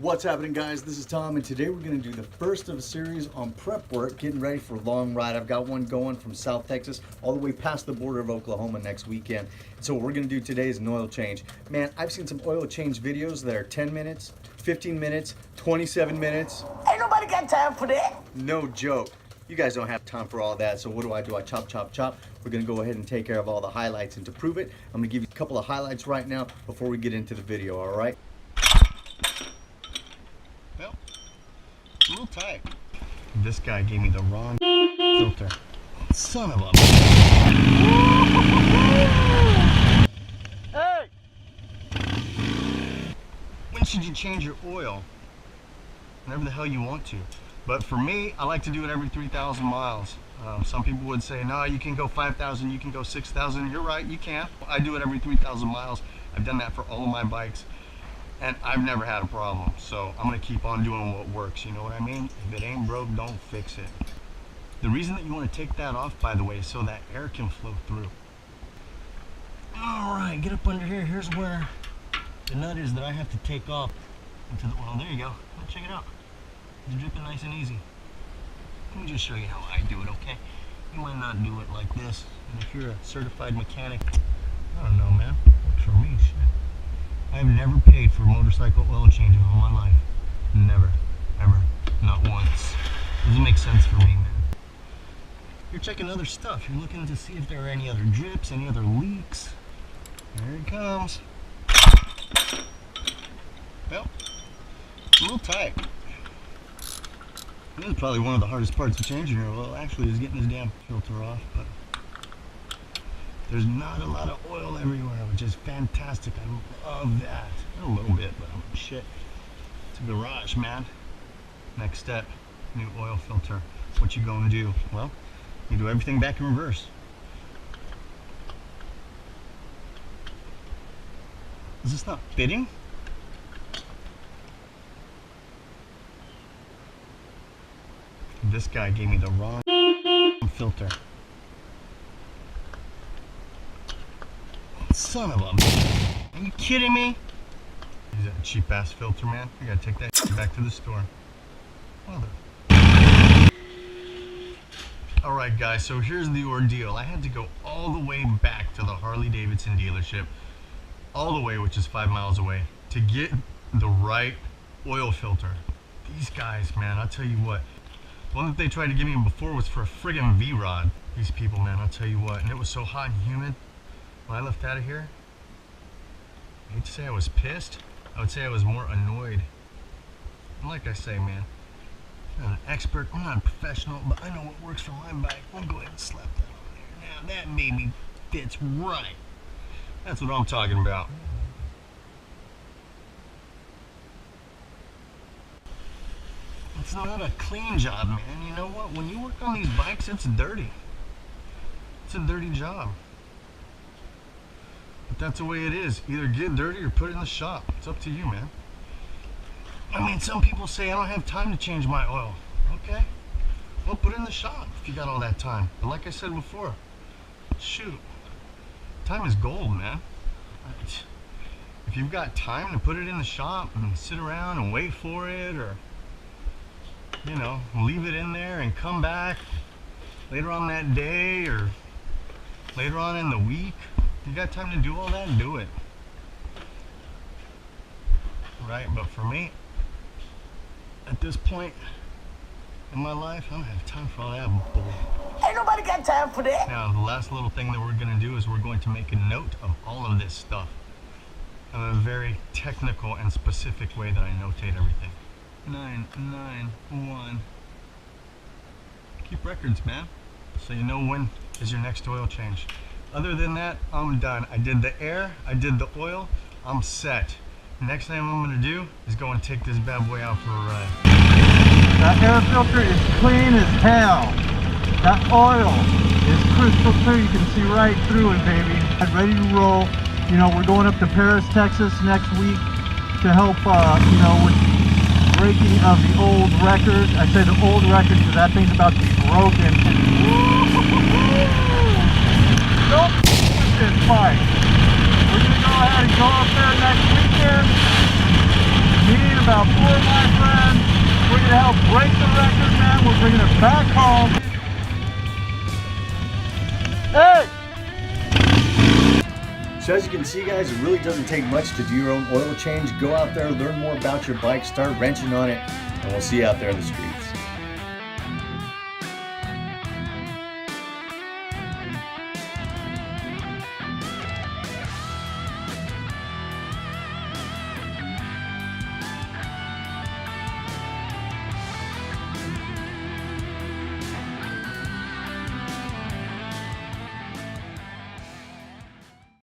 What's happening, guys? This is Tom, and today we're going to do the first of a series on prep work, getting ready for a long ride. I've got one going from South Texas all the way past the border of Oklahoma next weekend. So what we're going to do today is an oil change. Man, I've seen some oil change videos that are 10 minutes, 15 minutes, 27 minutes. Ain't nobody got time for that. No joke. You guys don't have time for all that, so what do? I chop, chop, chop. We're gonna go ahead and take care of all the highlights, and to prove it, I'm gonna give you a couple of highlights right now before we get into the video, all right? Well, a little tight. This guy gave me the wrong filter. Son of a... Hey! When should you change your oil? Whenever the hell you want to. But for me, I like to do it every 3,000 miles. Some people would say, no, you can go 5,000, you can go 6,000. You're right, you can. I do it every 3,000 miles. I've done that for all of my bikes, and I've never had a problem. So I'm gonna keep on doing what works, you know what I mean? If it ain't broke, don't fix it. The reason that you wanna take that off, by the way, is so that air can flow through. All right, get up under here. Here's where the nut is that I have to take off into the oil. There you go. Now check it out. It's dripping nice and easy. Let me just show you how I do it, okay? You might not do it like this. And if you're a certified mechanic, I don't know, man. Works for me, shit. I've never paid for motorcycle oil change in all my life. Never. Ever. Not once. Doesn't make sense for me, man. You're checking other stuff. You're looking to see if there are any other drips, any other leaks. There it comes. Well, a little tight. This is probably one of the hardest parts of changing your oil, actually, is getting this damn filter off. But there's not a lot of oil everywhere, which is fantastic. I love that. A little bit, but shit. It's a garage, man. Next step, new oil filter. What you gonna do? Well, you do everything back in reverse. Is this not fitting? This guy gave me the wrong filter. Son of a... Are you kidding me? Is that a cheap ass filter, man? I gotta take that shit back to the store. Mother. Alright guys, so here's the ordeal. I had to go all the way back to the Harley-Davidson dealership, all the way, which is 5 miles away, to get the right oil filter. These guys, man, I'll tell you what. The one that they tried to give me before was for a friggin' V-Rod. These people, man, I'll tell you what. And it was so hot and humid when I left out of here. I hate to say I was pissed. I would say I was more annoyed. And like I say, man, I'm not an expert, I'm not a professional, but I know what works for my bike. I'll go ahead and slap that on there. Now that baby fits right. That's what I'm talking about. It's not a clean job, man. You know what? When you work on these bikes, it's dirty. It's a dirty job. But that's the way it is. Either get dirty or put it in the shop. It's up to you, man. I mean, some people say, I don't have time to change my oil. Okay. Well, put it in the shop if you got all that time. But like I said before, shoot. Time is gold, man. If you've got time to put it in the shop and sit around and wait for it, or you know, leave it in there and come back later on that day or later on in the week. You got time to do all that, do it. Right, but for me, at this point in my life, I don't have time for all that bull. Ain't nobody got time for that. Now, the last little thing that we're gonna do is we're going to make a note of all of this stuff in a very technical and specific way that I notate everything. 991. Keep records, man, so you know when is your next oil change. Other than that, I'm done. I did the air, I did the oil, I'm set. Next thing I'm gonna do is go and take this bad boy out for a ride. That air filter is clean as hell. That oil is crystal clear. You can see right through it, baby. I'm ready to roll. You know, we're going up to Paris, Texas next week to help, you know, with breaking of the old record. I say the old record because that thing's about to be broken. Don't with this bike. We're going to go ahead and go up there next weekend. Me and about 4 of my friends. We're gonna help break the record, man. We're bringing it back home. Hey! So as you can see, guys, it really doesn't take much to do your own oil change. Go out there, learn more about your bike, start wrenching on it, and we'll see you out there in the streets.